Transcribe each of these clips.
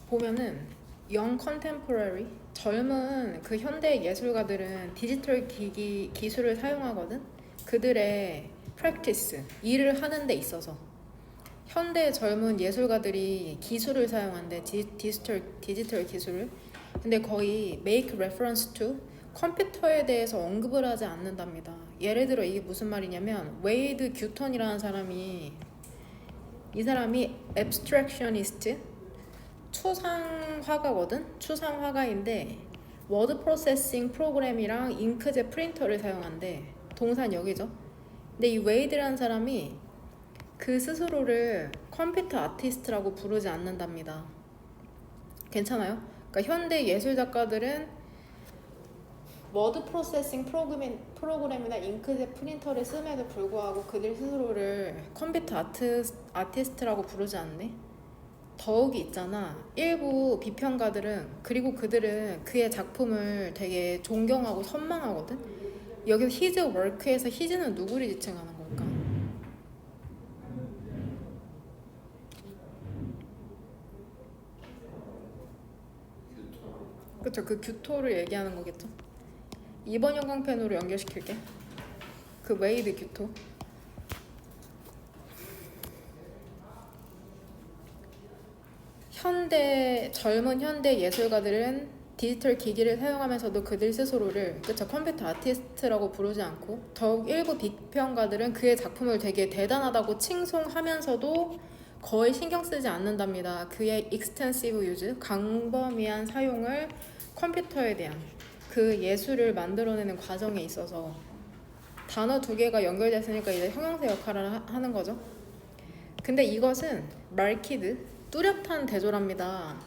보면은 영 컨템포러리 젊은 그 현대 예술가들은 디지털 기술을 사용하거든. 그들의 프랙티스 일을 하는 데 있어서 현대 젊은 예술가들이 기술을 사용한대. 디지털 기술을. 근데 거의 make reference to 컴퓨터에 대해서 언급을 하지 않는답니다. 예를 들어 이게 무슨 말이냐면 웨이드 규턴이라는 사람이 이 사람이 abstractionist 추상화가거든. 추상화가인데 워드 프로세싱 프로그램이랑 잉크젯 프린터를 사용한대. 동사는 여기죠. 근데 이 웨이드라는 사람이 그 스스로를 컴퓨터 아티스트라고 부르지 않는답니다. 괜찮아요? 그러니까 현대 예술 작가들은 워드 프로세싱 프로그램이나 잉크젯 프린터를 씀에도 불구하고 그들 스스로를 컴퓨터 아티스트라고 부르지 않네. 더욱이 있잖아. 일부 비평가들은 그리고 그들은 그의 작품을 되게 존경하고 선망하거든. 여기서 his work에서 his는 누구를 지칭하는 걸까? 그쵸, 그 규토를 얘기하는 거겠죠. 이번 형광펜으로 연결시킬게. 그 웨이드 규토. 젊은 현대 예술가들은 디지털 기기를 사용하면서도 그들 스스로를 컴퓨터 아티스트라고 부르지 않고 더욱 일부 비평가들은 그의 작품을 되게 대단하다고 칭송하면서도 거의 신경 쓰지 않는답니다. 그의 extensive use, 광범위한 사용을 컴퓨터에 대한 그 예술을 만들어내는 과정에 있어서 단어 두 개가 연결됐으니까 이제 형용사 역할을 하는 거죠. 근데 이것은 말키드 뚜렷한 대조랍니다.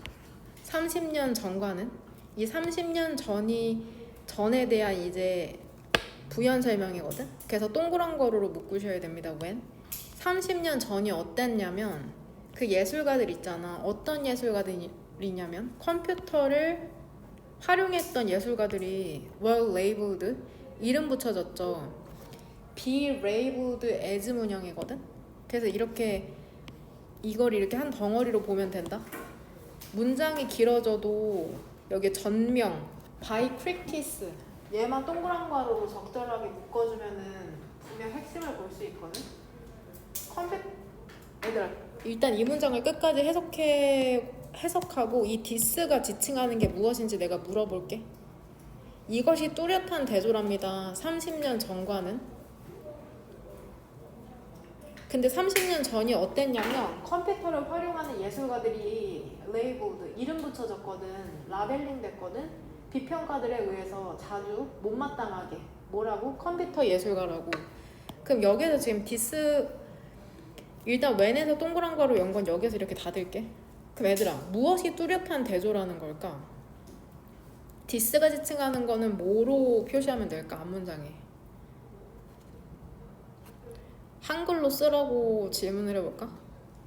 30년 전과는 이 30년 전에 대한 이제 부연 설명이거든. 그래서 동그란 거로 묶으셔야 됩니다. when 30년 전이 어땠냐면 그 예술가들 있잖아. 어떤 예술가들이냐면 컴퓨터를 활용했던 예술가들이 were labeled 이름 붙여졌죠. be labeled as 문형이거든. 그래서 이걸 이렇게 한 덩어리로 보면 된다. 문장이 길어져도 여기 전명, by practice 얘만 동그란 가로로 적절하게 묶어주면은 분명 핵심을 볼 수 있거든. 얘들아, 일단 이 문장을 끝까지 해석하고 이 디스가 지칭하는 게 무엇인지 내가 물어볼게. 이것이 뚜렷한 대조랍니다. 30년 전과는. 근데 30년 전이 어땠냐면 컴퓨터를 활용하는 예술가들이 레이블드 이름 붙여졌거든. 라벨링 됐거든. 비평가들에 의해서 자주 못마땅하게 뭐라고? 컴퓨터 예술가라고. 그럼 여기서 지금 디스 일단 웬에서 동그란 거로 연 건 여기서 이렇게 닫을게. 그럼 얘들아, 무엇이 뚜렷한 대조라는 걸까? 디스가 지칭하는 거는 뭐로 표시하면 될까? 앞문장에 한글로 쓰라고 질문을 해볼까?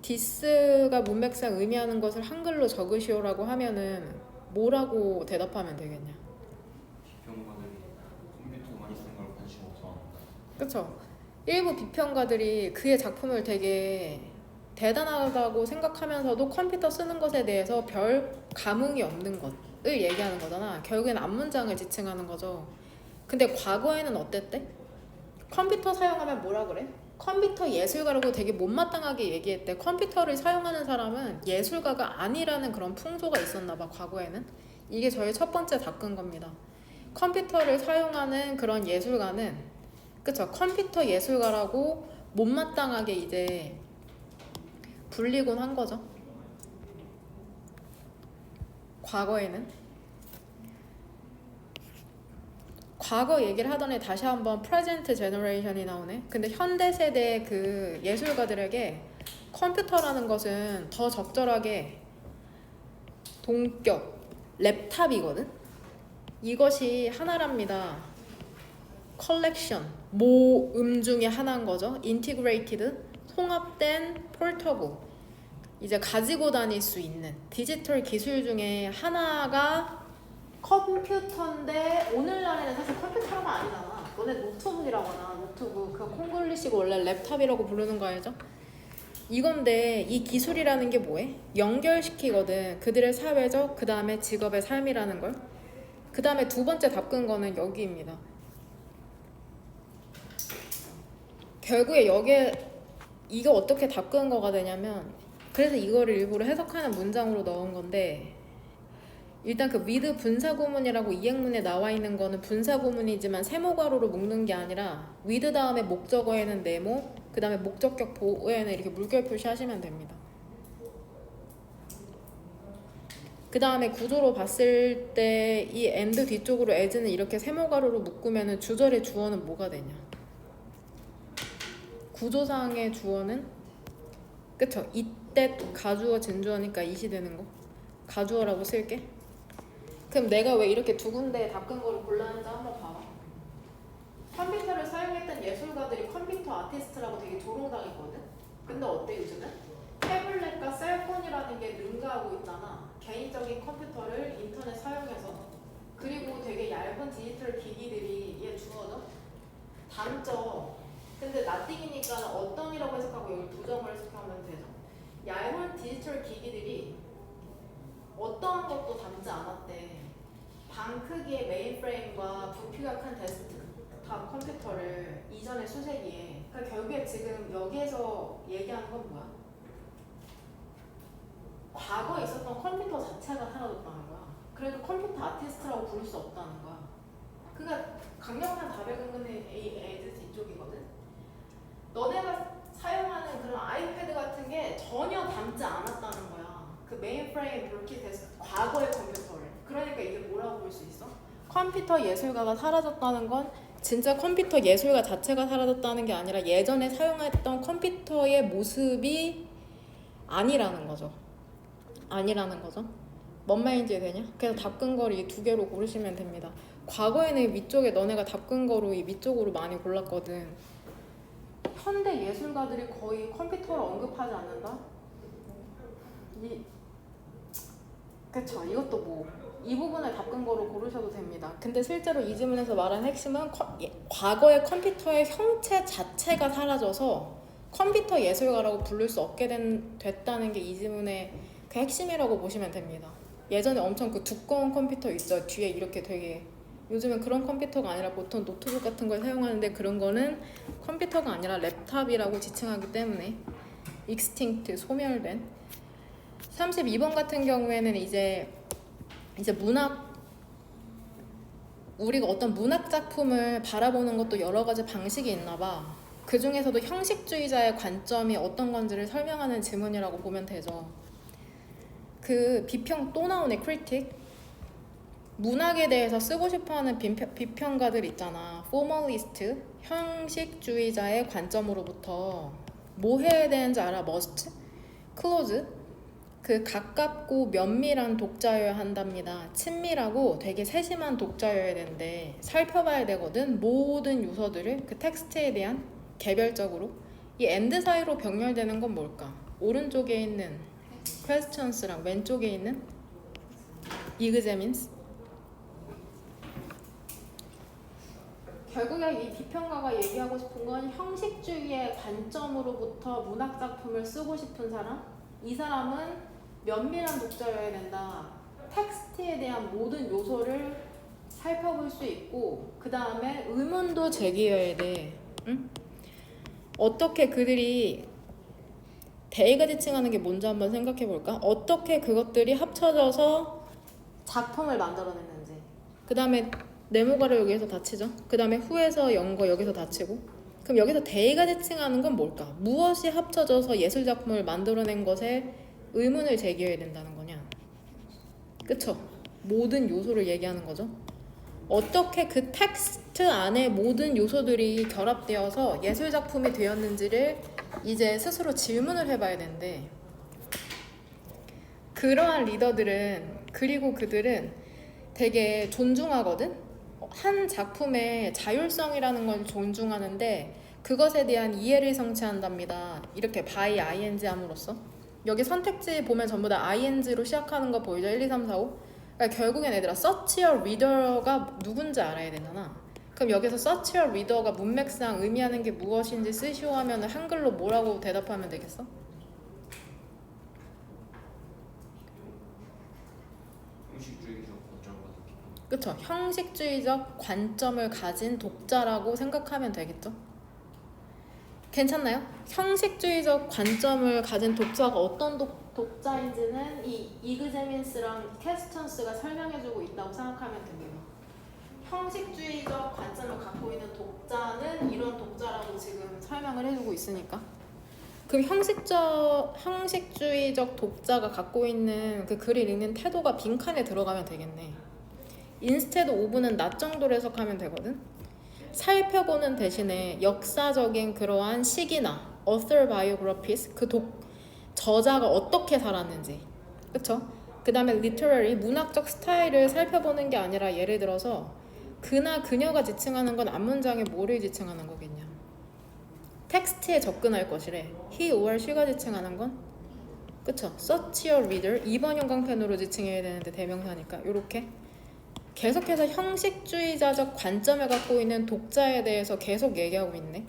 디스가 문맥상 의미하는 것을 한글로 적으시오라고 하면은 뭐라고 대답하면 되겠냐? 비평가들이 컴퓨터 많이 쓰는 걸 관심 없어 한다. 그쵸? 일부 비평가들이 그의 작품을 되게 대단하다고 생각하면서도 컴퓨터 쓰는 것에 대해서 별 감흥이 없는 것을 얘기하는 거잖아. 결국엔 앞문장을 지칭하는 거죠. 근데 과거에는 어땠대? 컴퓨터 사용하면 뭐라 그래? 컴퓨터 예술가라고 되게 못마땅하게 얘기했대. 컴퓨터를 사용하는 사람은 예술가가 아니라는 그런 풍조가 있었나 봐, 과거에는. 이게 저희 첫 번째 닦은 겁니다. 컴퓨터를 사용하는 그런 예술가는 그쵸, 컴퓨터 예술가라고 못마땅하게 이제 불리곤 한 거죠. 과거에는. 과거 얘기를 하더니 다시 한번 프레젠트 제너레이션이 나오네. 근데 현대 세대의 그 예술가들에게 컴퓨터라는 것은 더 적절하게 동격 랩탑이거든. 이것이 하나랍니다. 컬렉션 모음 중에 하나인 거죠. 인티그레이티드 통합된 폴터블 이제 가지고 다닐 수 있는 디지털 기술 중에 하나가 컴퓨터인데 오늘날에는 사실 컴퓨터가 아니잖아. 너네 노트북이라거나 노트북 그 콩글리시가 원래 랩탑이라고 부르는 거 알죠? 이건데 이 기술이라는 게 뭐해? 연결시키거든. 그들의 사회적, 그 다음에 직업의 삶이라는 걸. 그 다음에 두 번째 답근 거는 여기입니다. 결국에 여기에 이게 어떻게 답근 거가 되냐면, 그래서 이거를 일부러 해석하는 문장으로 넣은 건데, 일단 그 with 분사구문이라고 이행문에 나와 있는 거는 분사구문이지만 세모가로로 묶는 게 아니라 with 다음에 목적어에는 네모, 그 다음에 목적격 보어에는 이렇게 물결 표시하시면 됩니다. 그 다음에 구조로 봤을 때 이 and 뒤쪽으로 as는 이렇게 세모가로로 묶으면 주절의 주어는 뭐가 되냐? 구조상의 주어는 그쵸? 이때 가주어 진주어니까 it이 되는 거. 가주어라고 쓸게. 그럼 내가 왜 이렇게 두 군데 답근 거를 골랐는지 한번 봐봐. 컴퓨터를 사용했던 예술가들이 컴퓨터 아티스트라고 되게 조롱당했거든? 근데 어때 요즘은? 태블릿과 셀폰이라는 게 능가하고 있잖아. 개인적인 컴퓨터를 인터넷 사용해서. 그리고 되게 얇은 디지털 기기들이 얘 주어져? 단점. 근데 nothing이니까 어떤이라고 해석하고 여기 부정을 해석하면 되죠. 얇은 디지털 기기들이 어떠한 것도 담지 않았대. 방 크기의 메인프레임과 부피가 큰 데스크탑 컴퓨터를 이전의 수세기에. 그러니까 결국에 지금 여기에서 얘기하는 건 뭐야? 과거에 있었던 컴퓨터 자체가 사라졌다는 거야. 그러니까 컴퓨터 아티스트라고 부를 수 없다는 거야. 그러니까 강력한 답의 근거는 A 뒤쪽이거든. 너네가 사용하는 그런 아이패드 같은 게 전혀 담지 않았다는 거야. 그 메인프레임 브로키 데스크 과거의 컴퓨터를. 그러니까 이게 뭐라고 볼 수 있어? 컴퓨터 예술가가 사라졌다는 건 진짜 컴퓨터 예술가 자체가 사라졌다는 게 아니라 예전에 사용했던 컴퓨터의 모습이 아니라는 거죠. 아니라는 거죠. 뭔 말인지 되냐? 그래서 답근거를 이 두 개로 고르시면 됩니다. 과거에는 위쪽에 너네가 답근거로 이 위쪽으로 많이 골랐거든. 현대 예술가들이 거의 컴퓨터를 언급하지 않는다? 그쵸. 이것도 뭐 이 부분을 답근거로 고르셔도 됩니다. 근데 실제로 이 지문에서 말한 핵심은 과거의 컴퓨터의 형체 자체가 사라져서 컴퓨터 예술가라고 부를 수 없게 됐다는 게 이 지문의 그 핵심이라고 보시면 됩니다. 예전에 엄청 그 두꺼운 컴퓨터 있죠. 뒤에 이렇게 되게 요즘은 그런 컴퓨터가 아니라 보통 노트북 같은 걸 사용하는데 그런 거는 컴퓨터가 아니라 랩탑이라고 지칭하기 때문에 extinct, 소멸된. 32번 같은 경우에는 이제 문학, 우리가 어떤 문학 작품을 바라보는 것도 여러 가지 방식이 있나 봐. 그 중에서도 형식주의자의 관점이 어떤 건지를 설명하는 지문이라고 보면 되죠. 그 비평 또 나오네, critic. 문학에 대해서 쓰고 싶어하는 비평가들 있잖아. formalist, 형식주의자의 관점으로부터 뭐 해야 되는지 알아? must, close, 그 가깝고 면밀한 독자여야 한답니다. 친밀하고 되게 세심한 독자여야 되는데 살펴봐야 되거든. 모든 요소들을 그 텍스트에 대한 개별적으로. 이 and 사이로 병렬되는 건 뭘까? 오른쪽에 있는 questions랑 왼쪽에 있는 examines. 결국에 이 비평가가 얘기하고 싶은 건 형식주의의 관점으로부터 문학 작품을 쓰고 싶은 사람. 이 사람은 면밀한 독자여야 된다. 텍스트에 대한 모든 요소를 살펴볼 수 있고 그 다음에 의문도 제기해야 돼. 응? 어떻게 그들이 대의가 지칭하는 게 뭔지 한번 생각해 볼까? 어떻게 그것들이 합쳐져서 작품을 만들어냈는지. 그 다음에 네모가를 여기에서 닫히죠. 그 다음에 후에서 연거 여기서 닫히고. 그럼 여기서 대의가 지칭하는 건 뭘까? 무엇이 합쳐져서 예술 작품을 만들어낸 것에 의문을 제기해야 된다는 거냐? 그쵸? 모든 요소를 얘기하는 거죠. 어떻게 그 텍스트 안에 모든 요소들이 결합되어서 예술 작품이 되었는지를 이제 스스로 질문을 해봐야 되는데, 그러한 리더들은, 그리고 그들은 되게 존중하거든? 한 작품의 자율성이라는 걸 존중하는데 그것에 대한 이해를 성취한답니다. 이렇게 by ing 함으로써. 여기 선택지 보면 전부 다 ing로 시작하는 거 보이죠? 1, 2, 3, 4, 5. 그러니까 결국엔 얘들아 search your reader가 누군지 알아야 되잖아. 그럼 여기서 search your reader가 문맥상 의미하는 게 무엇인지 쓰시오 하면 한글로 뭐라고 대답하면 되겠어? 형식주의적 관점을 가진 그쵸? 형식주의적 관점을 가진 독자라고 생각하면 되겠죠? 괜찮나요? 형식주의적 관점을 가진 독자가 어떤 독자인지는 이 이그제민스랑 캐스턴스가 설명해주고 있다고 생각하면 됩니다. 형식주의적 관점을 갖고 있는 독자는 이런 독자라고 지금 설명을 해주고 있으니까. 그럼 형식주의적 독자가 갖고 있는 그 글을 읽는 태도가 빈칸에 들어가면 되겠네. instead of는 낮 정도로 해석하면 되거든. 살펴보는 대신에 역사적인 그러한 시기나 author biographies 저자가 어떻게 살았는지, 그쵸? 그 다음에 literary 문학적 스타일을 살펴보는 게 아니라 예를 들어서 그나 그녀가 지칭하는 건 앞문장에 뭐를 지칭하는 거겠냐? 텍스트에 접근할 것이래. he or she가 지칭하는 건 그쵸? search your reader 2번 형광펜으로 지칭해야 되는데 대명사니까 요렇게 계속해서 형식주의자적 관점을 갖고 있는 독자에 대해서 계속 얘기하고 있네.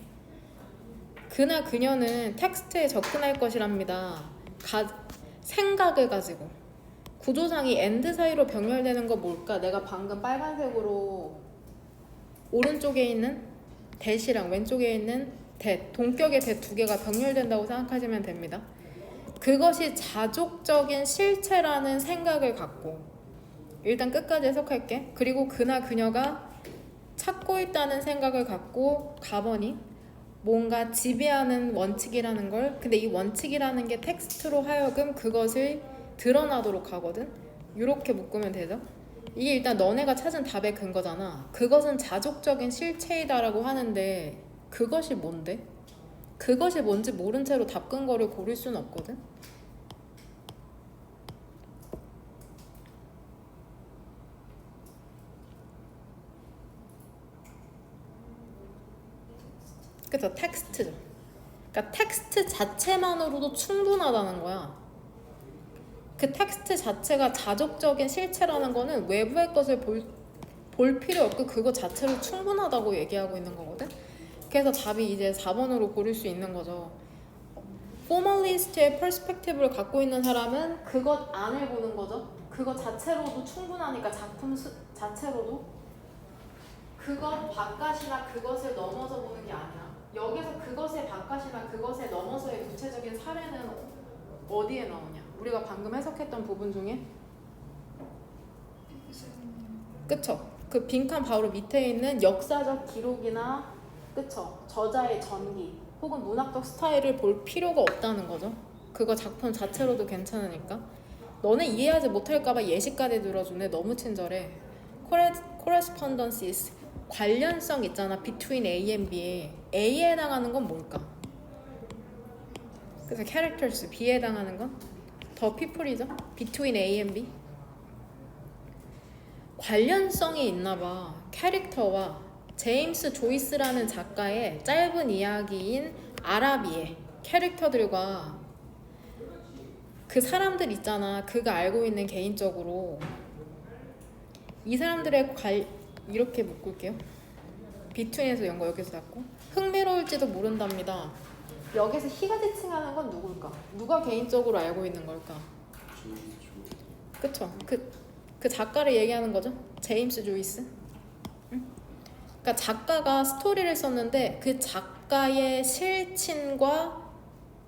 그나 그녀는 텍스트에 접근할 것이랍니다. 생각을 가지고 구조상이 and 사이로 병렬되는 거 뭘까? 내가 방금 빨간색으로 오른쪽에 있는 that이랑 왼쪽에 있는 동격의 that 두 개가 병렬된다고 생각하시면 됩니다. 그것이 자족적인 실체라는 생각을 갖고 일단 끝까지 해석할게. 그리고 그나 그녀가 찾고 있다는 생각을 갖고 가버니 뭔가 지배하는 원칙이라는 걸, 근데 이 원칙이라는 게 텍스트로 하여금 그것을 드러나도록 하거든. 이렇게 묶으면 되죠. 이게 일단 너네가 찾은 답의 근거잖아. 그것은 자족적인 실체이다라고 하는데 그것이 뭔데? 그것이 뭔지 모른 채로 답 근거를 고를 수는 없거든. 그쵸? 텍스트죠. 그러니까 텍스트 자체만으로도 충분하다는 거야. 그 텍스트 자체가 자족적인 실체라는 거는 외부의 것을 볼 필요 없고 그거 자체로 충분하다고 얘기하고 있는 거거든. 그래서 답이 이제 4번으로 고를 수 있는 거죠. 포멀리스트의 퍼스펙티브를 갖고 있는 사람은 그것 안을 보는 거죠. 그것 자체로도 충분하니까 작품 자체로도 그것 바깥이나 그것을 넘어서 보는 게 아니야. 여기서 그것의 바깥이나 그것에 넘어서의 구체적인 사례는 어디에 나오냐? 우리가 방금 해석했던 부분 중에 그쵸? 그 빈칸 바로 밑에 있는 역사적 기록이나 그쵸? 저자의 전기 혹은 문학적 스타일을 볼 필요가 없다는 거죠. 그거 작품 자체로도 괜찮으니까. 너네 이해하지 못할까봐 예시까지 들어주네. 너무 친절해. correspondences 관련성 있잖아. between A and B에 A에 해당하는 건 뭘까? 그래서 characters B에 해당하는 건 the people이죠. between A and B 관련성이 있나봐. 캐릭터와 제임스 조이스라는 작가의 짧은 이야기인 아라비의 캐릭터들과 그 사람들 있잖아. 그가 알고 있는 개인적으로 이 사람들의 이렇게 묶을게요. 비트윈에서 연거 여기서 잡고 흥미로울지도 모른답니다. 여기서 희가 지칭하는 건 누굴까? 누가 개인적으로 알고 있는 걸까? 그쵸? 그 작가를 얘기하는 거죠. 제임스 조이스. 응? 그러니까 작가가 스토리를 썼는데 그 작가의 실친과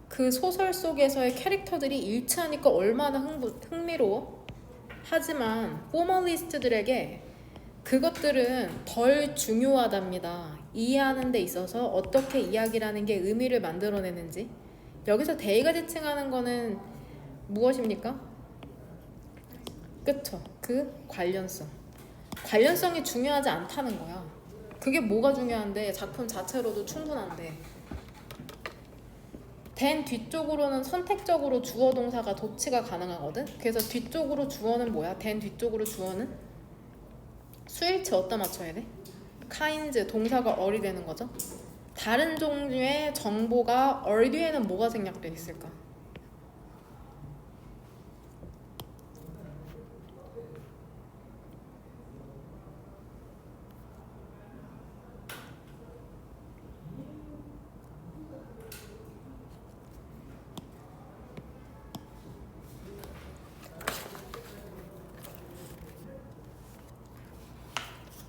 그 소설 속에서의 캐릭터들이 일치하니까 얼마나 흥미로워? 하지만 포멀리스트들에게 그것들은 덜 중요하답니다. 이해하는 데 있어서 어떻게 이야기라는 게 의미를 만들어내는지. 여기서 대의가 지칭하는 거는 무엇입니까? 그쵸? 그 관련성. 관련성이 중요하지 않다는 거야. 그게 뭐가 중요한데 작품 자체로도 충분한데. 된 뒤쪽으로는 선택적으로 주어 동사가 도치가 가능하거든. 그래서 뒤쪽으로 주어는 뭐야? 된 뒤쪽으로 주어는 수일치 어디다 맞춰야 돼? kinds 동사가 or이 되는 거죠. 다른 종류의 정보가 or 뒤에는 뭐가 생략돼 있을까?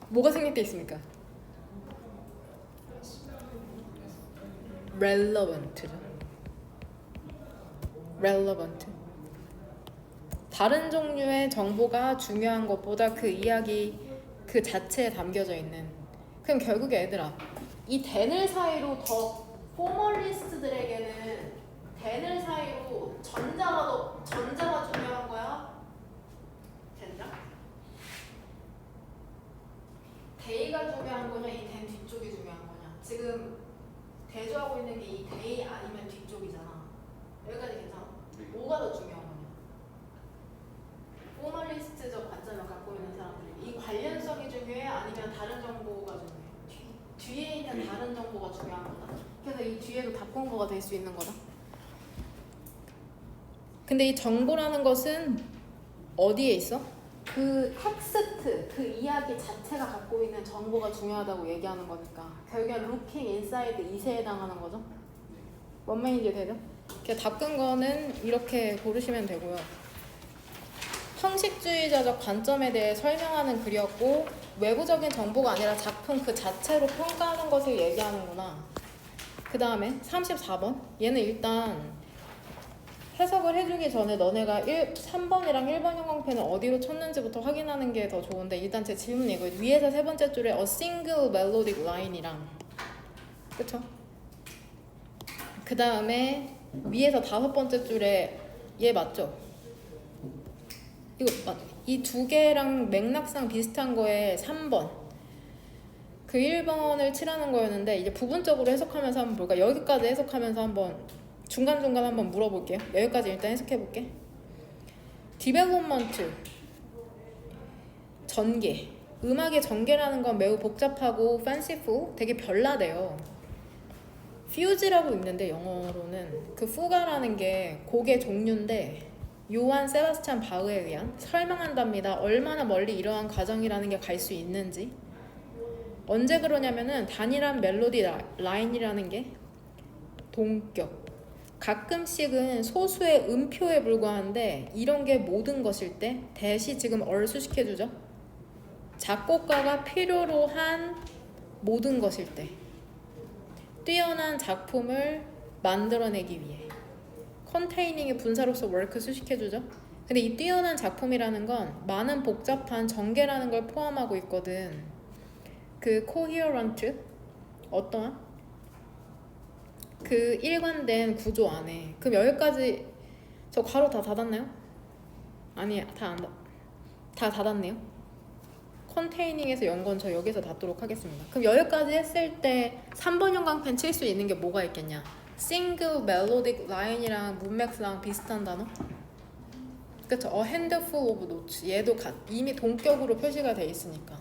뭐가 생략돼 있습니까? relevant죠. relevant. 다른 종류의 정보가 중요한 것보다 그 이야기 그 자체에 담겨져 있는. 그럼 결국에 얘들아, 이 than을 사이로 더 포멀리스트들에게는 than을 사이로 전자가 중요한 거야? 된다? they가 중요한 거냐? 이 than 뒤쪽이 중요한 거냐? 지금 대조하고 있는 게 이 they 아니면 뒤쪽이잖아. 여기까지 괜찮아? 뭐가 더 중요한 거냐? 포멀리스트적 관점을 갖고 있는 사람들이 이 관련성이 중요해? 아니면 다른 정보가 중요해? 뒤에 있는 다른 정보가 중요한 거다. 그래서 이 뒤에도 답본거가 될 수 있는 거다. 근데 이 정보라는 것은 어디에 있어? 그 텍스트, 그 이야기 자체가 갖고 있는 정보가 중요하다고 얘기하는 거니까 결국엔 looking inside 이세에 해당하는 거죠. 뭔 말인지 되죠? 답근 거는 이렇게 고르시면 되고요. 형식주의자적 관점에 대해 설명하는 글이었고 외부적인 정보가 아니라 작품 그 자체로 평가하는 것을 얘기하는구나. 그 다음에 34번. 얘는 일단 해석을 해주기 전에 너네가 3번이랑 1번 형광펜을 어디로 쳤는지부터 확인하는 게 더 좋은데 일단 제 질문이 이거 위에서 세 번째 줄에 a single melodic line이랑 그쵸? 그 다음에 위에서 다섯 번째 줄에 얘 맞죠? 이 두 개랑 맥락상 비슷한 거에 3번 그 1번을 칠하는 거였는데 이제 부분적으로 해석하면서 한번 볼까? 여기까지 해석하면서 한번 중간중간 한번 물어볼게요. 여기까지 일단 해석해볼게. 디벨롭먼트 전개 음악의 전개라는 건 매우 복잡하고 fanciful 되게 별나대요. 퓨즈라고 있는데 영어로는 그 fuga라는 게 곡의 종류인데 요한 세바스찬 바흐에 의한 설명한답니다. 얼마나 멀리 이러한 과정이라는 게 갈 수 있는지. 언제 그러냐면은 단일한 멜로디 라인이라는 게 동격. 가끔씩은 소수의 음표에 불과한데 이런 게 모든 것일 때 대시 지금 얼수시켜주죠. 작곡가가 필요로 한 모든 것일 때 뛰어난 작품을 만들어내기 위해 컨테이닝의 분사로서 워크 수식해주죠. 근데 이 뛰어난 작품이라는 건 많은 복잡한 전개라는 걸 포함하고 있거든. 그 coherent 어떠한 그 일관된 구조 안에. 그럼 여기까지 저 괄호 다 닫았나요? 아니 다 닫았네요. 컨테이닝에서 연 건 저 여기서 닫도록 하겠습니다. 그럼 여기까지 했을 때 3번 형광펜 칠 수 있는 게 뭐가 있겠냐? 싱글 멜로딕 라인이랑 문맥스랑 비슷한 단어? 그쵸? A handful of notes. 얘도 이미 동격으로 표시가 돼 있으니까.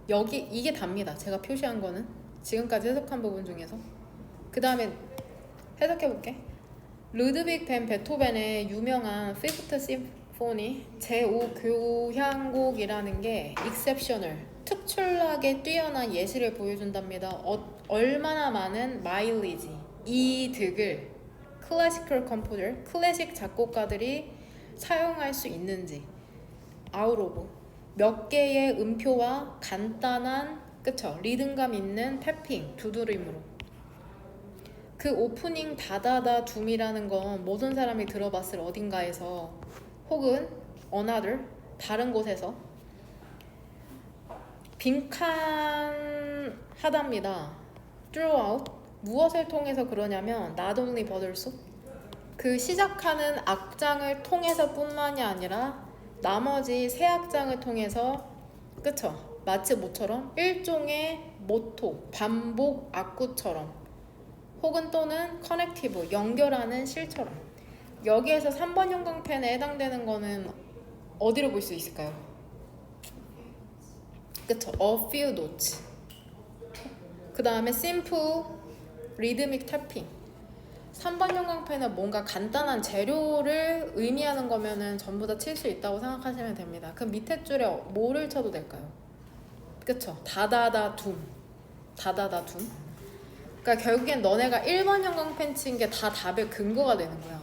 여기 이게 답니다. 제가 표시한 거는 지금까지 해석한 부분 중에서. 그 다음에 해석해볼게. 루드빅 벤 베토벤의 유명한 피프트 심포니 제5 교향곡이라는 게 exceptional, 특출나게 뛰어난 예시를 보여준답니다. 얼마나 많은 마일리지, 이득을 클래시컬 컴포저, 클래식 작곡가들이 사용할 수 있는지. 아웃 오브 몇 개의 음표와 간단한 그쵸? 리듬감 있는 태핑, 두드림으로. 그 오프닝 다다다 둠이라는 건 모든 사람이 들어봤을 어딘가에서 혹은 another 다른 곳에서 빈칸하답니다. throughout 무엇을 통해서 그러냐면 not only but also 그 시작하는 악장을 통해서 뿐만이 아니라 나머지 세 악장을 통해서 그쵸? 마치 뭐처럼 일종의 모토, 반복 악구처럼 혹은 또는 커넥티브, 연결하는 실처럼. 여기에서 3번 형광펜에 해당되는 거는 어디로 볼 수 있을까요? 그쵸? A few notes. 그 다음에 simple, rhythmic tapping. 3번 형광펜은 뭔가 간단한 재료를 의미하는 거면은 전부 다 칠 수 있다고 생각하시면 됩니다. 그럼 밑에 줄에 뭐를 쳐도 될까요? 그쵸? 다다다 둠. 다다다 둠. 그러니까 결국엔 너네가 1번 형광펜 친 게 다 답의 근거가 되는 거야.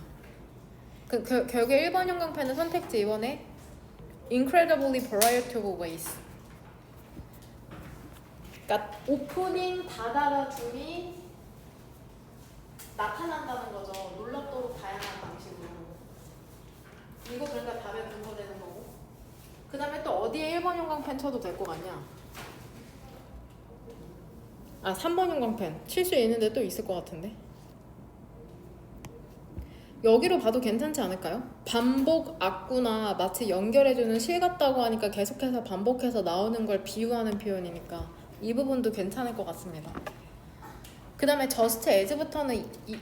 결국에 1번 형광펜은 선택지 2번에 incredibly variety of ways. 그러니까 오프닝 닫아라 줌이 나타난다는 거죠. 놀랍도록 다양한 방식으로. 이거 그러니까 답에 근거되는 거고. 그 다음에 또 어디에 1번 형광펜 쳐도 될 것 같냐? 3번 형광펜 칠 수 있는데 또 있을 것 같은데. 여기로 봐도 괜찮지 않을까요? 반복 악구나 마치 연결해주는 실 같다고 하니까 계속해서 반복해서 나오는 걸 비유하는 표현이니까 이 부분도 괜찮을 것 같습니다. 그 다음에 저스트 에즈부터는 이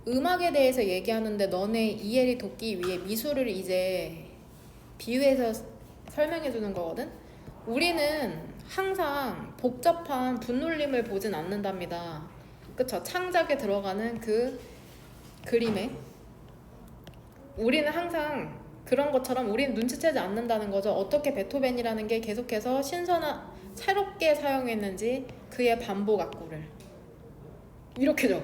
음악에 대해서 얘기하는데 너네 이해를 돕기 위해 미술을 이제 비유해서 설명해주는 거거든? 우리는 항상 복잡한 분놀림을 보진 않는답니다. 그쵸? 창작에 들어가는 그 그림에 우리는 항상 그런 것처럼 우리는 눈치채지 않는다는 거죠. 어떻게 베토벤이라는 게 계속해서 신선한 새롭게 사용했는지 그의 반복 악구를 이렇게죠.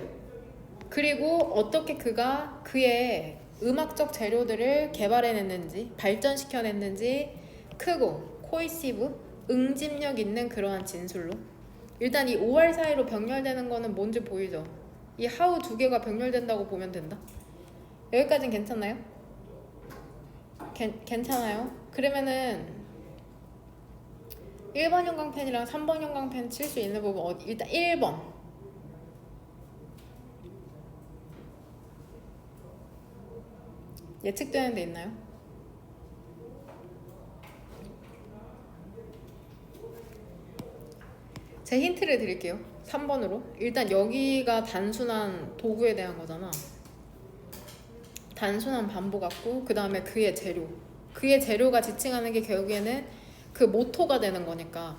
그리고 어떻게 그가 그의 음악적 재료들을 개발해냈는지 발전시켜냈는지 크고 코이시브 응집력 있는 그러한 진술로 일단 이 5월 사이로 병렬되는 거는 뭔지 보이죠. 이 하우 두 개가 병렬된다고 보면 된다. 여기까지는 괜찮나요? 괜찮아요? 그러면은 1번 형광펜이랑 3번 형광펜 칠 수 있는 부분 일단 1번 예측되는 데 있나요? 제 힌트를 드릴게요. 3번으로 일단 여기가 단순한 도구에 대한 거잖아. 단순한 반복 악구, 그 다음에 그의 재료. 그의 재료가 지칭하는 게 결국에는 그 모토가 되는 거니까.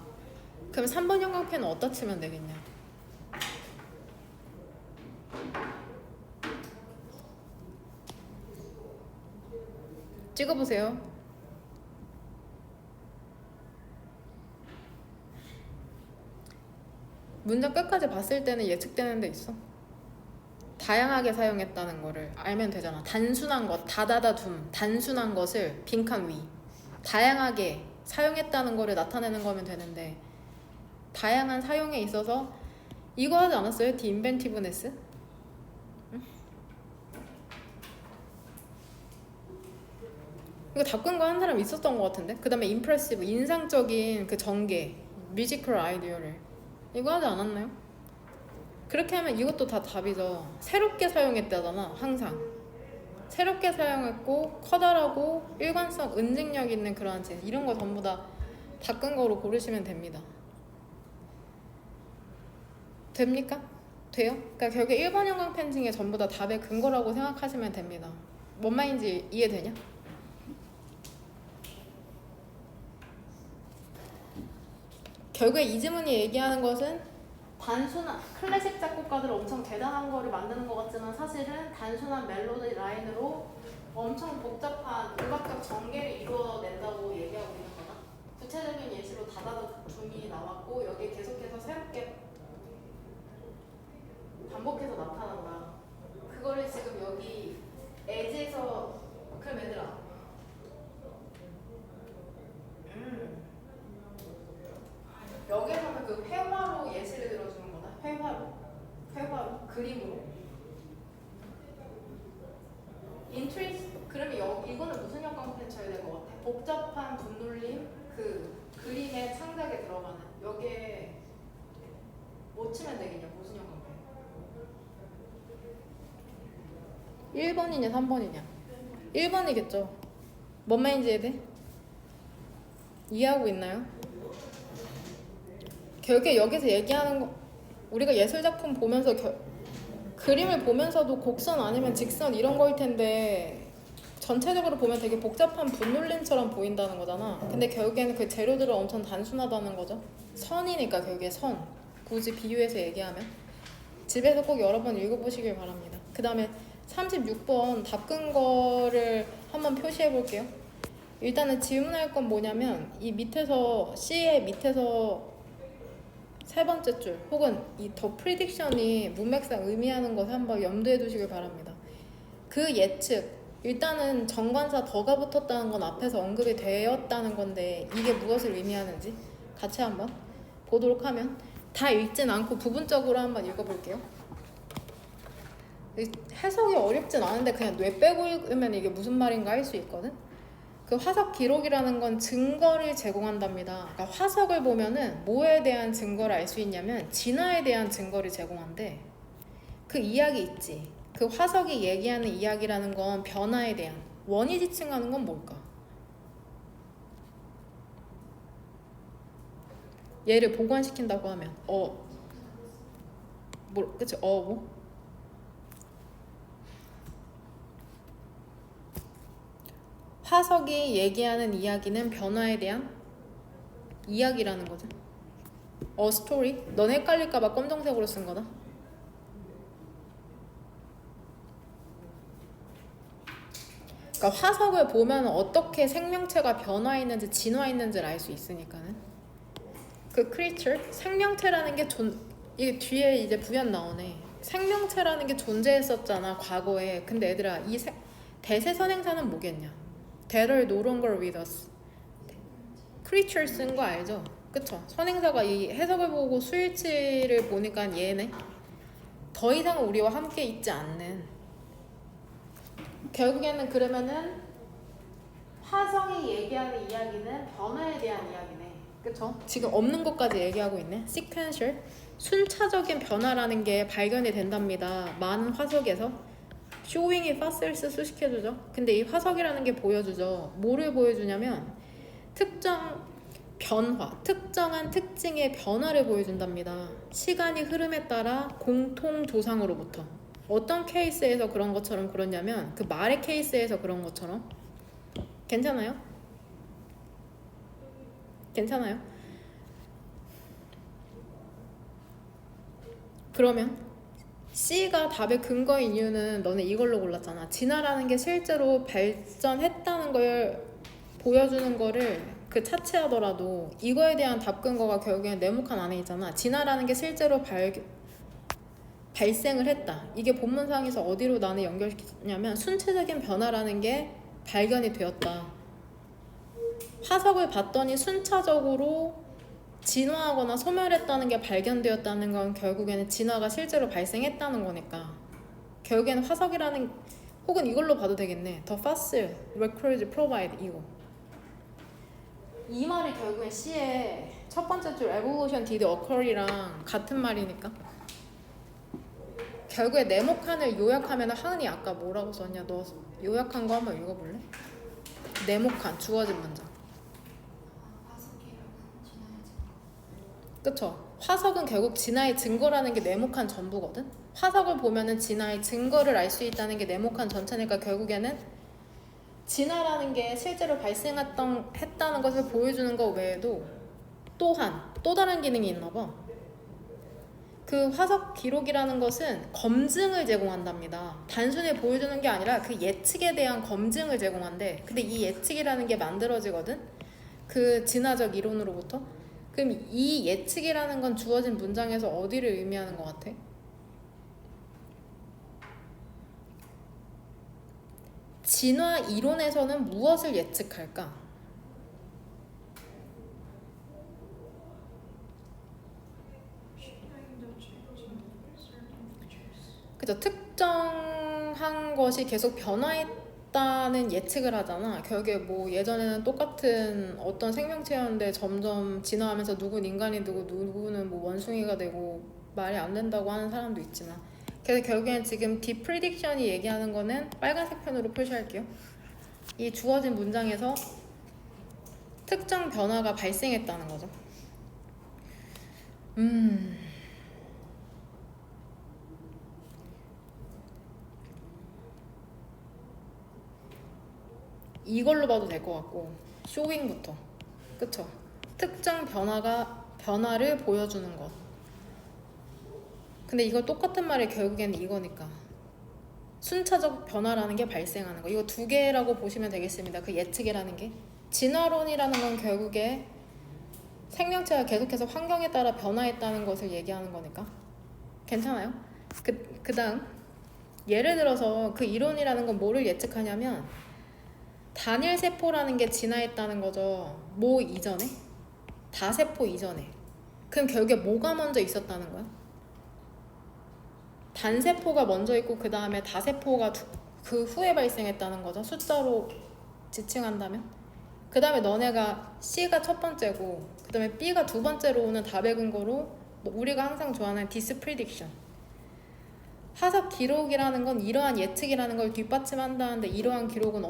그럼 3번 형광펜은 어디다 치면 되겠냐? 찍어보세요. 문장 끝까지 봤을 때는 예측되는 데 있어. 다양하게 사용했다는 거를 알면 되잖아. 단순한 것, 다다다 둠, 단순한 것을 빈칸 위 다양하게 사용했다는 거를 나타내는 거면 되는데 다양한 사용에 있어서 이거 하지 않았어요? The inventiveness? 응? 이거 답근 거 한 사람 있었던 것 같은데? 그 다음에 impressive, 인상적인 그 전개, 뮤지컬 아이디어를 이거 하지 않았나요? 그렇게 하면 이것도 다 답이죠. 새롭게 사용했다잖아. 항상 새롭게 사용했고 커다랗고 일관성, 응집력 있는 그러한 진 이런 거 전부 다 닦은 거로 고르시면 됩니다. 됩니까? 돼요? 그러니까 결국에 1번 형광펜 중에 전부 다 답의 근거라고 생각하시면 됩니다. 뭔 말인지 이해되냐? 결국에 이 지문이 얘기하는 것은 단순한 클래식 작곡가들 엄청 대단한 거를 만드는 것 같지만 사실은 단순한 멜로디 라인으로 엄청 복잡한 음악적 전개를 이루어낸다고 얘기하고 있는 거다. 구체적인 예시로 다다다 줌이 나왔고 여기에 계속해서 새롭게 반복해서 나타난다. 그거를 지금 여기 에지에서 그럼 얘들아 여기서는 그 회화로 예시를 들어주는 거다. 회화로 그림으로. 그러면 이거는 무슨 형광펜 쳐야 될 것 같아? 복잡한 분놀림 그 그림의 창작에 들어가는 여기에 뭐 치면 되겠냐? 무슨 형광펜? 1번이냐 3번이냐? 1번이겠죠. 뭔 말인지 이해돼? 이해하고 있나요? 결국에 여기서 얘기하는 거 우리가 예술작품 보면서 그림을 보면서도 곡선 아니면 직선 이런 거일 텐데 전체적으로 보면 되게 복잡한 분놀림처럼 보인다는 거잖아. 근데 결국에는 그 재료들은 엄청 단순하다는 거죠. 선이니까 결국에 선. 굳이 비유해서 얘기하면 집에서 꼭 여러 번 읽어보시길 바랍니다. 그 다음에 36번 답근거를 한번 표시해 볼게요. 일단은 질문할 건 뭐냐면 이 밑에서 C의 밑에서 세 번째 줄 혹은 이 더 프리딕션이 문맥상 의미하는 것을 한번 염두해 두시길 바랍니다. 그 예측 일단은 정관사 더가 붙었다는 건 앞에서 언급이 되었다는 건데 이게 무엇을 의미하는지 같이 한번 보도록 하면 다 읽진 않고 부분적으로 한번 읽어볼게요. 해석이 어렵진 않은데 그냥 뇌 빼고 읽으면 이게 무슨 말인가 할 수 있거든. 그 화석 기록이라는 건 증거를 제공한답니다. 그러니까 화석을 보면은 뭐에 대한 증거를 알 수 있냐면 진화에 대한 증거를 제공한대. 그 이야기 있지. 그 화석이 얘기하는 이야기라는 건 변화에 대한 원이 지칭하는 건 뭘까? 얘를 보관시킨다고 하면 그치? 뭐? 화석이 얘기하는 이야기는 변화에 대한 이야기라는 거죠. 스토리? 넌 헷갈릴까봐 검정색으로 쓴 거다. 그러니까 화석을 보면 어떻게 생명체가 변화했는지 진화했는지를 알 수 있으니까는 그 creature 생명체라는 게 이게 뒤에 이제 부연 나오네. 생명체라는 게 존재했었잖아 과거에. 근데 얘들아 이 대세 선행사는 뭐겠냐? That are no longer with us. creature 쓴 거 알죠? 그쵸? 선행사가 이 해석을 보고 수일치를 보니까 얘네. 더 이상 우리와 함께 있지 않는. 결국에는 그러면은 화성이 얘기하는 이야기는 변화에 대한 이야기네. 그쵸? 지금 없는 것까지 얘기하고 있네. sequential 순차적인 변화라는 게 발견이 된답니다. 많은 화석에서 showing이 fossils 수식해주죠. 근데 이 화석이라는 게 보여주죠. 뭐를 보여주냐면 특정 변화, 특정한 특징의 변화를 보여준답니다. 시간이 흐름에 따라 공통 조상으로부터. 어떤 케이스에서 그런 것처럼 그러냐면 그 말의 케이스에서 그런 것처럼. 괜찮아요? 괜찮아요? 그러면 C가 답의 근거인 이유는 너네 이걸로 골랐잖아. 진화라는 게 실제로 발전했다는 걸 보여주는 거를 그 차치하더라도 이거에 대한 답 근거가 결국엔 네모칸 안에 있잖아. 진화라는 게 실제로 발생을 했다. 이게 본문상에서 어디로 나는 연결시켰냐면 순차적인 변화라는 게 발견이 되었다. 화석을 봤더니 순차적으로 진화하거나 소멸했다는 게 발견되었다는 건 결국에는 진화가 실제로 발생했다는 거니까 결국에는 화석이라는 혹은 이걸로 봐도 되겠네. The fossil records provide 이거. 이 말이 결국엔 C의 첫 번째 줄 evolution did occur이랑 같은 말이니까 결국에 네모칸을 요약하면 하은이 아까 뭐라고 썼냐? 너 요약한 거 한번 읽어볼래? 네모칸 주어진 문장. 그쵸? 화석은 결국 진화의 증거라는 게 네모칸 전부거든? 화석을 보면은 진화의 증거를 알 수 있다는 게 네모칸 전체니까 결국에는 진화라는 게 실제로 발생했다는 것을 보여주는 것 외에도 또한 또 다른 기능이 있나 봐. 그 화석 기록이라는 것은 검증을 제공한답니다. 단순히 보여주는 게 아니라 그 예측에 대한 검증을 제공한대. 근데 이 예측이라는 게 만들어지거든? 그 진화적 이론으로부터. 그럼 이 예측이라는 건 주어진 문장에서 어디를 의미하는 것 같아? 진화 이론에서는 무엇을 예측할까? 그죠? 특정한 것이 계속 변화했다는 예측을 하잖아. 결국에 뭐 예전에는 똑같은 어떤 생명체였는데 점점 진화하면서 누군 인간이 되고 누구는 뭐 원숭이가 되고 말이 안 된다고 하는 사람도 있지만 그래서 결국에는 지금 디프리딕션이 얘기하는 거는 빨간색 편으로 표시할게요. 이 주어진 문장에서 특정 변화가 발생했다는 거죠. 이걸로 봐도 될 것 같고 쇼윙부터 그쵸? 특정 변화를 보여주는 것. 근데 이거 똑같은 말이 결국에는 이거니까 순차적 변화라는 게 발생하는 거. 이거 두 개라고 보시면 되겠습니다. 그 예측이라는 게 진화론이라는 건 결국에 생명체가 계속해서 환경에 따라 변화했다는 것을 얘기하는 거니까 괜찮아요? 그 다음 예를 들어서 그 이론이라는 건 뭐를 예측하냐면 단일 세포라는 게 진화했다는 거죠. 뭐 이전에? 다세포 이전에. 그럼 결국에 뭐가 먼저 있었다는 거야? 단세포가 먼저 있고 그 다음에 다세포가 그 후에 발생했다는 거죠. 숫자로 지칭한다면. 그 다음에 너네가 C가 첫 번째고 그 다음에 B가 두 번째로 오는 답의 근거로 우리가 항상 좋아하는 디스 프리딕션. 화석 기록이라는 건 이러한 예측이라는 걸 뒷받침한다는데 이러한 기록은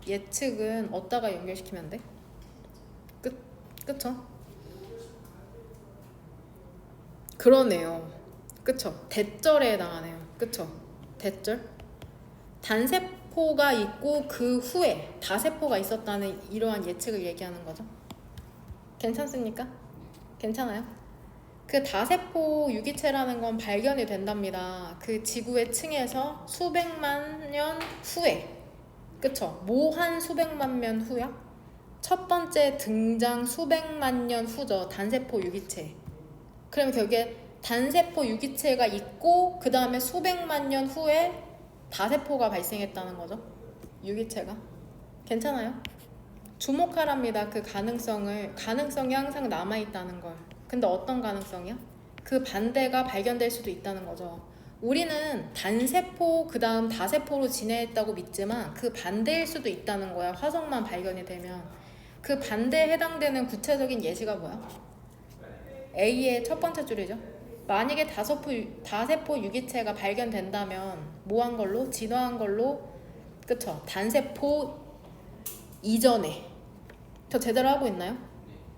예측은 어디다가 연결시키면 돼? 그쵸? 그러네요. 그쵸? 대절에 해당하네요. 그쵸? 대절? 단세포가 있고 그 후에 다세포가 있었다는 이러한 예측을 얘기하는 거죠. 괜찮습니까? 괜찮아요? 그 다세포 유기체라는 건 발견이 된답니다. 그 지구의 층에서 수백만 년 후에. 그쵸? 뭐 한 수백만 년 후야? 첫 번째 등장 수백만 년 후죠. 단세포 유기체. 그럼 결국에 단세포 유기체가 있고 그 다음에 수백만 년 후에 다세포가 발생했다는 거죠. 유기체가. 괜찮아요? 주목하랍니다. 그 가능성이 항상 남아있다는 걸. 근데 어떤 가능성이야? 그 반대가 발견될 수도 있다는 거죠. 우리는 단세포 그 다음 다세포로 진화했다고 믿지만 그 반대일 수도 있다는 거야. 화석만 발견이 되면. 그 반대에 해당되는 구체적인 예시가 뭐야? A의 첫 번째 줄이죠. 만약에 다세포 유기체가 발견된다면 뭐한 걸로? 진화한 걸로. 그쵸? 단세포 이전에. 저 제대로 하고 있나요?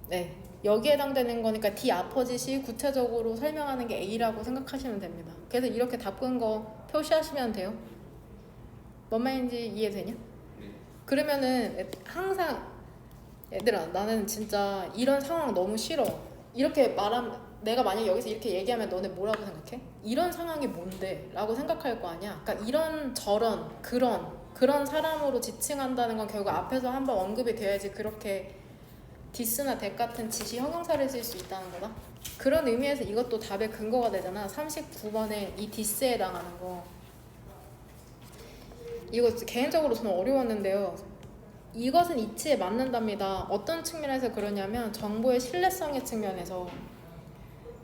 네. 여기에 해당되는 거니까 디아퍼짓이 구체적으로 설명하는 게 A라고 생각하시면 됩니다. 그래서 이렇게 답근 거 표시하시면 돼요. 뭔 말인지 이해되냐? 그러면은 항상 얘들아 나는 진짜 이런 상황 너무 싫어. 이렇게 말하면 내가 만약 여기서 이렇게 얘기하면 너네 뭐라고 생각해? 이런 상황이 뭔데? 라고 생각할 거 아니야. 그러니까 이런 저런 그런 사람으로 지칭한다는 건 결국 앞에서 한번 언급이 돼야지 그렇게 디스나 덱 같은 지시 형용사를 쓸 수 있다는 거다. 그런 의미에서 이것도 답의 근거가 되잖아. 39번에 이 디스에 해당하는 거. 이거 개인적으로 저는 어려웠는데요. 이것은 이치에 맞는답니다. 어떤 측면에서 그러냐면 정보의 신뢰성의 측면에서.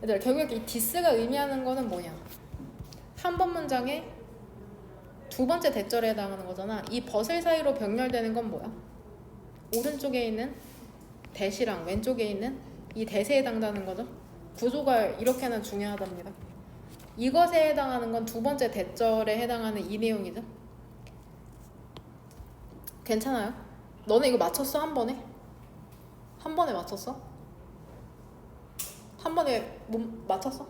얘들아 결국 이 디스가 의미하는 거는 뭐냐? 한 번 문장에 두 번째 대절에 해당하는 거잖아. 이 벗을 사이로 병렬되는 건 뭐야? 오른쪽에 있는 대시랑 왼쪽에 있는 이 대세에 해당하는 거죠. 구조가 이렇게는 중요하답니다. 이것에 해당하는 건 두 번째 대절에 해당하는 이 내용이죠. 괜찮아요? 너네 이거 맞췄어? 한 번에? 한 번에 맞췄어? 한 번에 맞췄어?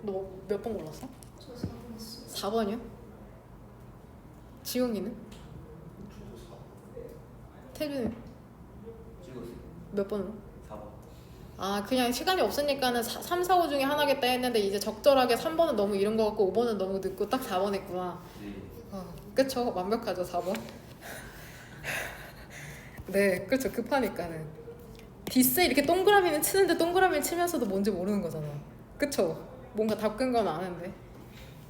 너 몇 번 골랐어? 저 4번 했어요. 4번이요? 지용이는? 태준은 찍었어요. 몇 번으로? 4번. 아 그냥 시간이 없으니까는 3, 4, 5 중에 하나겠다 했는데 이제 적절하게 3번은 너무 이른 것 같고 5번은 너무 늦고 딱 4번 했구나. 네. 그쵸? 완벽하죠 4번. 네 그렇죠. 급하니까는 디스 이렇게 동그라미는 치는데 동그라미를 치면서도 뭔지 모르는 거잖아. 그쵸? 뭔가 답근 건 아는데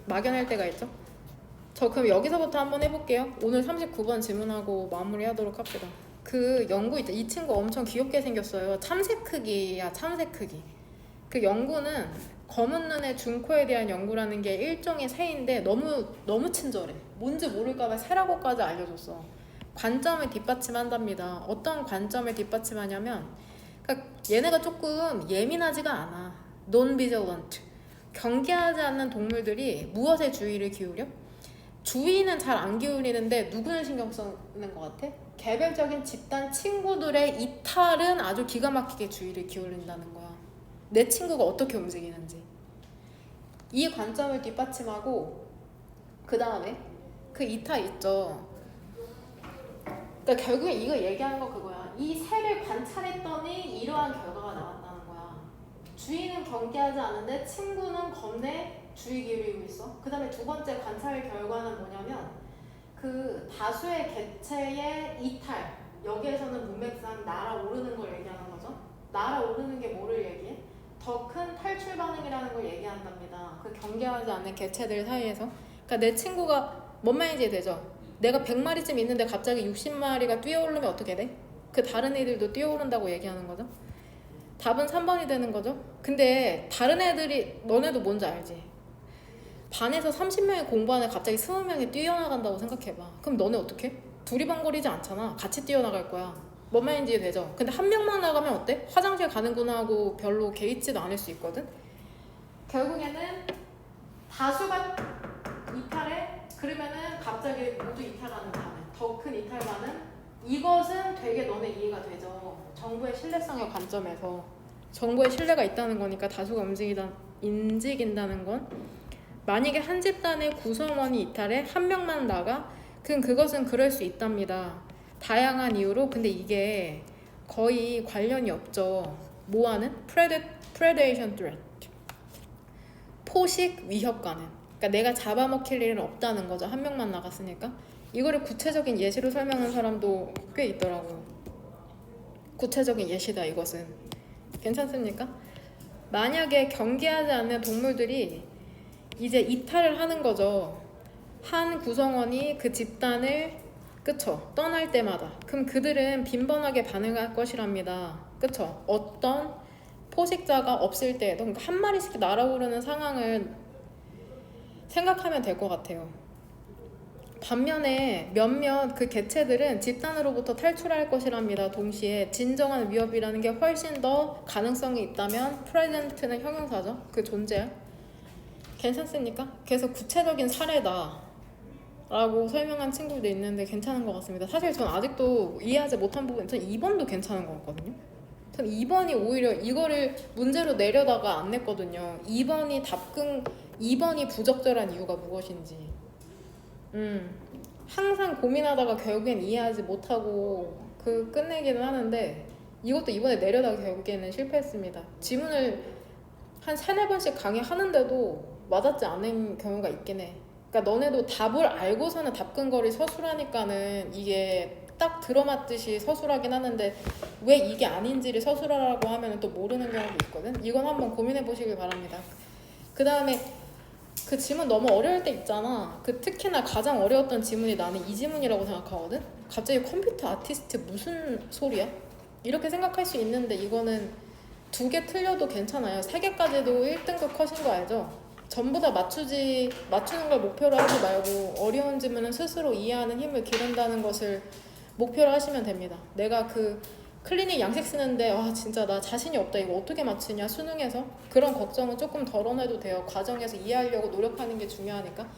막연할 때가 있죠. 저 그럼 여기서부터 한번 해볼게요. 오늘 39번 질문하고 마무리하도록 합시다. 그 연구 있죠. 이 친구 엄청 귀엽게 생겼어요. 참새 크기야. 참새 크기. 그 연구는 검은 눈의 중코에 대한 연구라는 게 일종의 새인데 너무 친절해. 뭔지 모를까봐 새라고까지 알려줬어. 관점을 뒷받침한답니다. 어떤 관점을 뒷받침하냐면 그러니까 얘네가 조금 예민하지가 않아. non-vigilant. 경계하지 않는 동물들이 무엇에 주의를 기울여? 주의는 잘 안 기울이는데 누구는 신경 쓰는 것 같아? 개별적인 집단 친구들의 이탈은 아주 기가 막히게 주의를 기울인다는 거야. 내 친구가 어떻게 움직이는지. 이 관점을 뒷받침하고 그 다음에 그 이탈 있죠. 그러니까 결국에 이거 얘기하는 거 그거야. 이 새를 관찰했더니 이러한 결과가 나왔다는 거야. 주인은 경계하지 않는데 친구는 겁내 주의 기울이고 있어. 그 다음에 두 번째 관찰 결과는 뭐냐면 그 다수의 개체의 이탈. 여기에서는 문맥상 날아오르는 걸 얘기하는 거죠. 날아오르는 게 뭐를 얘기해? 더 큰 탈출 반응이라는 걸 얘기한답니다. 그 경계하지 않는 개체들 사이에서. 그러니까 내 친구가 뭔 말인지 되죠? 내가 100마리쯤 있는데 갑자기 60마리가 뛰어오르면 어떻게 돼? 그 다른 애들도 뛰어오른다고 얘기하는 거죠. 답은 3번이 되는 거죠. 근데 다른 애들이 너네도 뭔지 알지? 반에서 30명이 공부하는데 갑자기 20명이 뛰어나간다고 생각해봐. 그럼 너네 어떡해? 두리번거리지 않잖아. 같이 뛰어나갈 거야. 뭔 말인지 되죠? 근데 한 명만 나가면 어때? 화장실 가는구나 하고 별로 개의치도 않을 수 있거든? 결국에는 다수가 이탈해? 그러면은 갑자기 모두 이탈하는 반응, 더 큰 이탈반은 이것은 되게 너네 이해가 되죠? 정부의 신뢰성의 관점에서 정부의 신뢰가 있다는 거니까 다수가 움직인다는 건 만약에 한 집단의 구성원이 이탈해 한 명만 나가? 그럼 그것은 그럴 수 있답니다. 다양한 이유로. 근데 이게 거의 관련이 없죠. 뭐하는? Predation threat. 포식 위협과는. 그러니까 내가 잡아먹힐 일은 없다는 거죠. 한 명만 나갔으니까. 이거를 구체적인 예시로 설명한 사람도 꽤 있더라고요. 구체적인 예시다 이것은. 괜찮습니까? 만약에 경계하지 않는 동물들이 이제 이탈을 하는 거죠. 한 구성원이 그 집단을 그쵸? 떠날 때마다. 그럼 그들은 빈번하게 반응할 것이랍니다. 그쵸? 어떤 포식자가 없을 때에도, 그러니까 한 마리씩 날아오르는 상황을 생각하면 될 것 같아요. 반면에 몇몇 그 개체들은 집단으로부터 탈출할 것이랍니다. 동시에 진정한 위협이라는 게 훨씬 더 가능성이 있다면 프레젠트는 형용사죠. 그 존재할. 괜찮습니까? 그래서 구체적인 사례다 라고 설명한 친구도 있는데 괜찮은 것 같습니다. 사실 전 아직도 이해하지 못한 부분, 전 2번도 괜찮은 것 같거든요. 전 2번이 오히려 이거를 문제로 내려다가 안 냈거든요. 2번이 부적절한 이유가 무엇인지. 항상 고민하다가 결국엔 이해하지 못하고 그 끝내기는 하는데 이것도 이번에 내려다가 결국에는 실패했습니다. 지문을 한 3-4번씩 강의하는데도 맞았지 않은 경우가 있긴 해. 그러니까 너네도 답을 알고서는 답근거리 서술하니까는 이게 딱 들어맞듯이 서술하긴 하는데 왜 이게 아닌지를 서술하라고 하면 또 모르는 경우도 있거든. 이건 한번 고민해 보시길 바랍니다. 그 다음에 그 지문 너무 어려울 때 있잖아. 그 특히나 가장 어려웠던 지문이 나는 이 지문이라고 생각하거든. 갑자기 컴퓨터 아티스트 무슨 소리야? 이렇게 생각할 수 있는데 이거는 2개 틀려도 괜찮아요. 3개까지도 1등급 컷인 거 알죠? 전부 다 맞추는 걸 목표로 하지 말고 어려운 지문은 스스로 이해하는 힘을 기른다는 것을 목표로 하시면 됩니다. 내가 그 클리닉 양식 쓰는데 진짜 나 자신이 없다 이거 어떻게 맞추냐 수능에서 그런 걱정은 조금 덜어내도 돼요. 과정에서 이해하려고 노력하는 게 중요하니까.